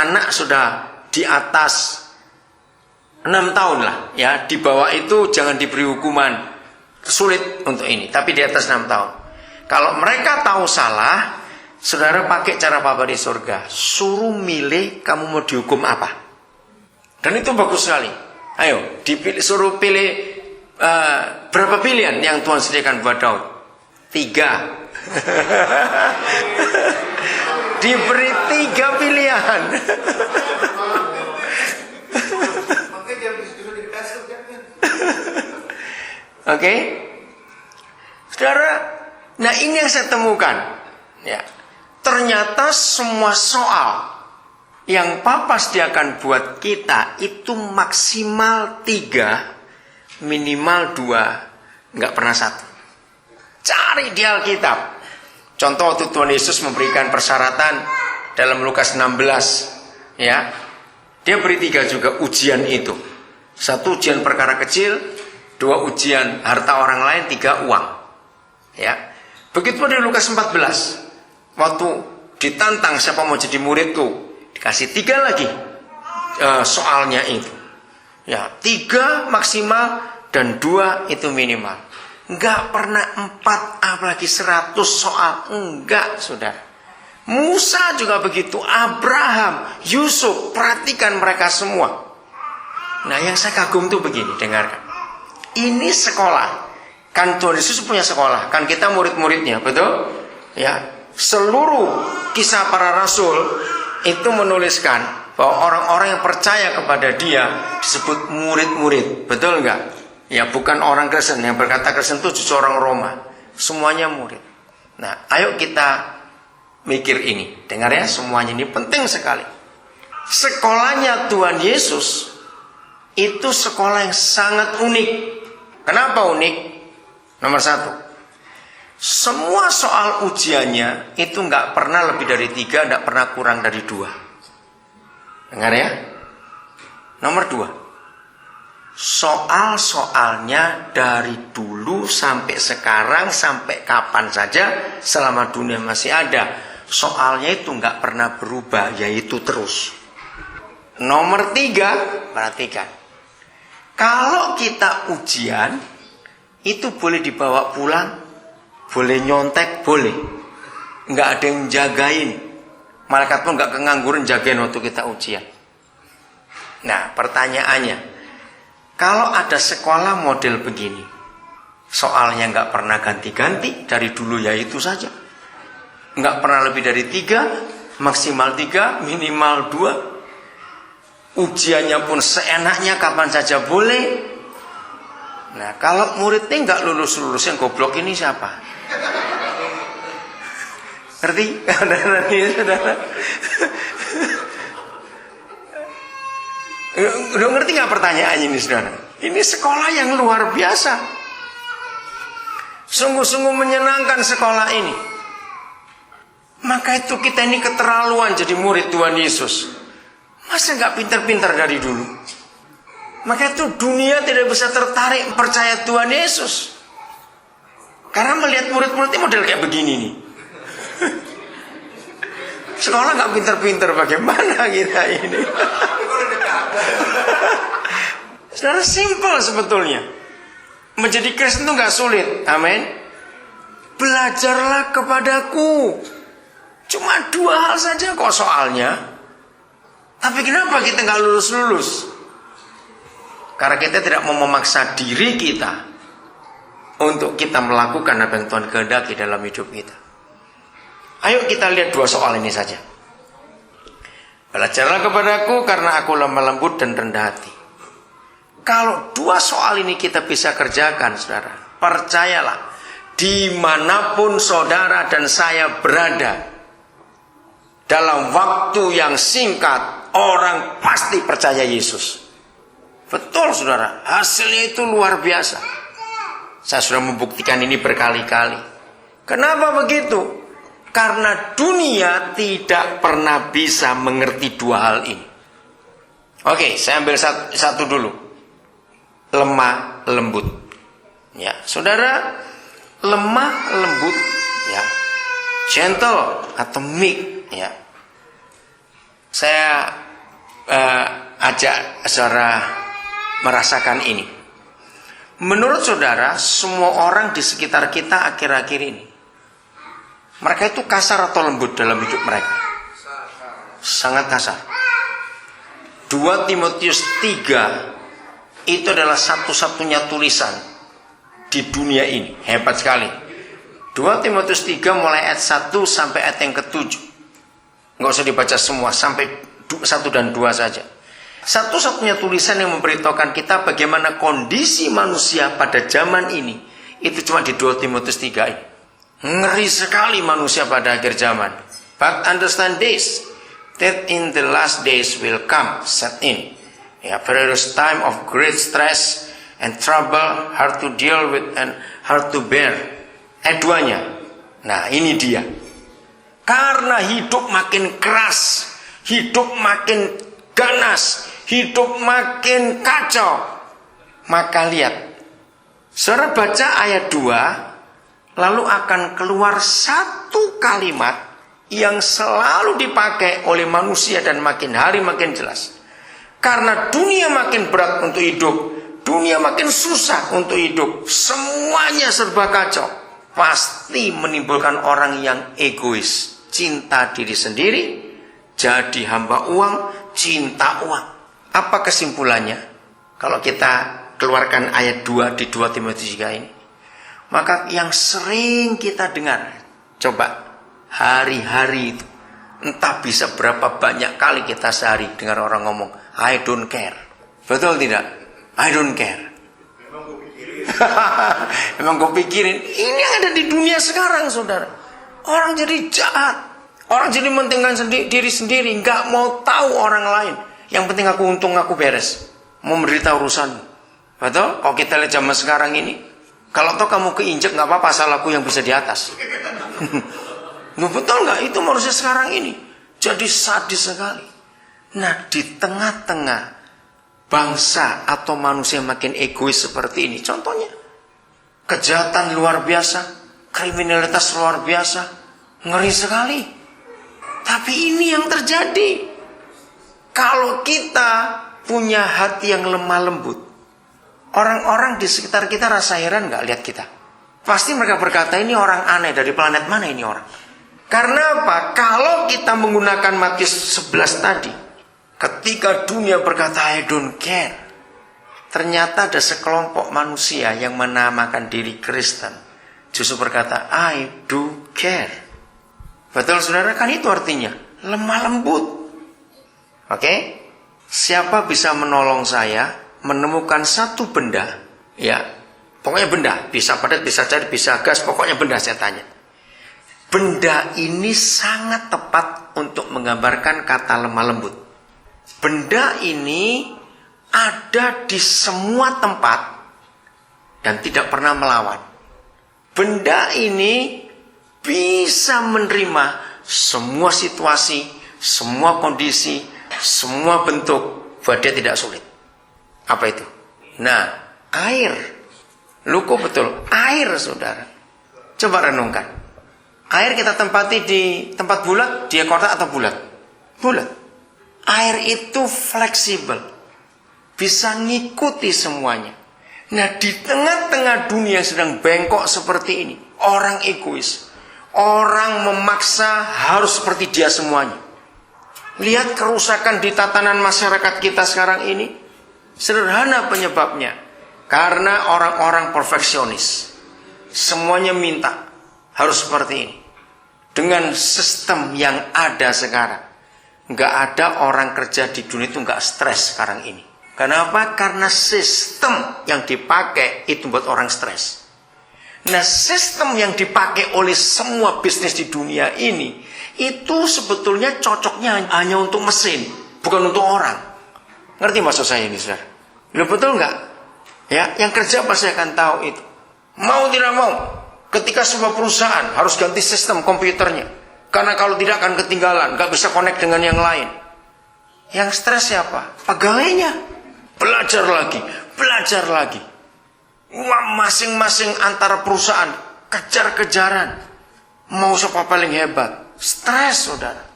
anak sudah di atas 6 tahun lah, ya, di bawah itu jangan diberi hukuman, sulit untuk ini, tapi di atas 6 tahun. Kalau mereka tahu salah, saudara pakai cara Bapa di surga, suruh milih kamu mau dihukum apa. Dan itu bagus sekali. Ayo, suruh pilih berapa pilihan yang Tuhan sediakan buat Daud? 3. Diberi 3 pilihan. Oke, saudara. Nah, ini yang saya temukan. Ya, ternyata semua soal yang Papa sediakan buat kita itu maksimal 3, minimal 2, nggak pernah 1. Cari di Alkitab. Contoh waktu Tuhan Yesus memberikan persyaratan dalam Lukas 16, ya, dia beri 3 juga ujian itu. 1 ujian perkara kecil, 2 ujian harta orang lain, 3 uang. Ya, begitu di Lukas 14, waktu ditantang siapa mau jadi muridku, dikasih 3 lagi soalnya itu. Ya, 3 maksimal dan 2 itu minimal. Enggak pernah 4, apalagi 100 soal. Enggak, saudara. Musa juga begitu, Abraham, Yusuf, perhatikan mereka semua. Nah, yang saya kagum tuh begini, dengarkan. Ini sekolah. Kan Tuhan Yesus punya sekolah, kan kita murid-muridnya, betul? Ya, seluruh kisah para rasul itu menuliskan bahwa orang-orang yang percaya kepada dia disebut murid-murid, betul enggak? Ya, bukan orang Kristen. Yang berkata Kristen itu justru orang Roma. Semuanya murid. Nah, ayo kita mikir ini. Dengar ya, semuanya ini penting sekali. Sekolahnya Tuhan Yesus itu sekolah yang sangat unik. Kenapa unik? Nomor 1, semua soal ujiannya itu nggak pernah lebih dari 3, nggak pernah kurang dari 2. Dengar ya. Nomor 2, soal-soalnya dari dulu sampai sekarang, sampai kapan saja, selama dunia masih ada, soalnya itu nggak pernah berubah, yaitu terus. Nomor 3, perhatikan. Kalau kita ujian, itu boleh dibawa pulang, boleh nyontek, boleh. Nggak ada yang jagain. Malaikat pun nggak kengangguran jagain waktu kita ujian. Nah, pertanyaannya, kalau ada sekolah model begini, soalnya nggak pernah ganti-ganti, dari dulu ya itu saja. Nggak pernah lebih dari 3, maksimal 3, minimal 2. Ujiannya pun seenaknya kapan saja boleh. Nah, kalau muridnya nggak lulus-lulus, yang goblok ini siapa? Ngerti? Saudara? Udah ngerti nggak pertanyaannya ini, saudara? Ini sekolah yang luar biasa. Sungguh-sungguh menyenangkan sekolah ini. Maka itu kita ini keterlaluan jadi murid Tuhan Yesus. Masa nggak pintar-pintar dari dulu? Maka itu dunia tidak bisa tertarik percaya Tuhan Yesus. Karena melihat murid-muridnya model kayak begini nih. Sekolah nggak pintar-pintar, bagaimana kita ini? Saudara, simpel sebetulnya. Menjadi Kristen itu nggak sulit, amin. Belajarlah kepadaku. Cuma 2 hal saja kok soalnya. Tapi kenapa kita nggak lulus-lulus? Karena kita tidak mau memaksa diri kita untuk kita melakukan apa yang Tuhan kehendaki dalam hidup kita. Ayo kita lihat 2 soal ini saja. Belajarlah kepadaku karena aku lemah lembut dan rendah hati. Kalau 2 soal ini kita bisa kerjakan, saudara, percayalah, dimanapun saudara dan saya berada, dalam waktu yang singkat, orang pasti percaya Yesus. Betul, saudara, hasilnya itu luar biasa. Saya sudah membuktikan ini berkali-kali. Kenapa begitu? Karena dunia tidak pernah bisa mengerti 2 hal ini. Oke, saya ambil satu dulu. Lemah lembut. Ya, saudara, lemah lembut, ya, gentle atau meek, ya. Saya ajak saudara merasakan ini. Menurut saudara, semua orang di sekitar kita akhir-akhir ini, mereka itu kasar atau lembut dalam hidup mereka? Sangat kasar. 2 Timotius 3 itu adalah satu-satunya tulisan di dunia ini. Hebat sekali. 2 Timotius 3 mulai ayat 1 sampai ayat yang ke-7. Nggak usah dibaca semua, sampai 1 dan 2 saja. Satu-satunya tulisan yang memberitahukan kita bagaimana kondisi manusia pada zaman ini, itu cuma di 2 Timotius 3 ini. Ngeri sekali manusia pada akhir zaman. But understand this, that in the last days will come, set in. Various time of great stress and trouble, hard to deal with and hard to bear. Duanya. Nah, ini dia. Karena hidup makin keras, hidup makin ganas, hidup makin kacau, maka lihat, saudara baca ayat 2, lalu akan keluar satu kalimat yang selalu dipakai oleh manusia dan makin hari makin jelas. Karena dunia makin berat untuk hidup, dunia makin susah untuk hidup, semuanya serba kacau, pasti menimbulkan orang yang egois, cinta diri sendiri, jadi hamba uang, cinta uang. Apa kesimpulannya? Kalau kita keluarkan ayat 2 di 2 Timotius 3 ini, maka yang sering kita dengar, coba hari-hari itu, entah bisa berapa banyak kali kita sehari dengar orang ngomong, I don't care. Betul tidak? I don't care. Emang gue pikirin. Ini yang ada di dunia sekarang, saudara. Orang jadi jahat, orang jadi mementingkan diri sendiri, nggak mau tahu orang lain. Yang penting aku untung, aku beres, mau menderita urusan. Betul? Kalau kita lihat zaman sekarang ini, kalau toh kamu keinjek nggak apa-apa, salahku yang bisa di atas. Betul nggak? Itu manusia sekarang ini jadi sadis sekali. Nah, di tengah-tengah bangsa atau manusia makin egois seperti ini, contohnya kejahatan luar biasa, kriminalitas luar biasa, ngeri sekali. Tapi ini yang terjadi. Kalau kita punya hati yang lemah lembut, orang-orang di sekitar kita rasa heran nggak lihat kita. Pasti mereka berkata, ini orang aneh, dari planet mana ini orang? Karena apa? Kalau kita menggunakan Matius 11 tadi, ketika dunia berkata I don't care, ternyata ada sekelompok manusia yang menamakan diri Kristen justru berkata I do care. Betul saudara? Kan itu artinya lemah lembut. Oke? Siapa bisa menolong saya menemukan satu benda, ya, pokoknya benda, bisa padat, bisa cair, bisa gas, pokoknya benda, saya tanya. Benda ini sangat tepat untuk menggambarkan kata lemah lembut. Benda ini ada di semua tempat dan tidak pernah melawan. Benda ini bisa menerima semua situasi, semua kondisi, semua bentuk, buat dia tidak sulit. Apa itu? Nah, air. Luku betul, air saudara. Coba renungkan. Air kita tempati di tempat bulat, dia kotak atau bulat? Bulat. Air itu fleksibel, bisa ngikuti semuanya. Nah, di tengah-tengah dunia yang sedang bengkok seperti ini, orang egois, orang memaksa harus seperti dia semuanya. Lihat kerusakan di tatanan masyarakat kita sekarang ini. Sederhana penyebabnya, karena orang-orang perfeksionis, semuanya minta harus seperti ini. Dengan sistem yang ada sekarang, nggak ada orang kerja di dunia itu nggak stres sekarang ini. Kenapa? Karena sistem yang dipakai itu buat orang stres. Nah, sistem yang dipakai oleh semua bisnis di dunia ini, itu sebetulnya cocoknya hanya untuk mesin, bukan untuk orang. Ngerti maksud saya ini, saudara? Ya, betul nggak? Ya, yang kerja pasti akan tahu itu. Mau tidak mau, ketika sebuah perusahaan harus ganti sistem komputernya, karena kalau tidak akan ketinggalan, nggak bisa connect dengan yang lain. Yang stres siapa? Pegawainya. Belajar lagi. Wah, masing-masing antara perusahaan kejar-kejaran, mau siapa paling hebat. Stres, saudara.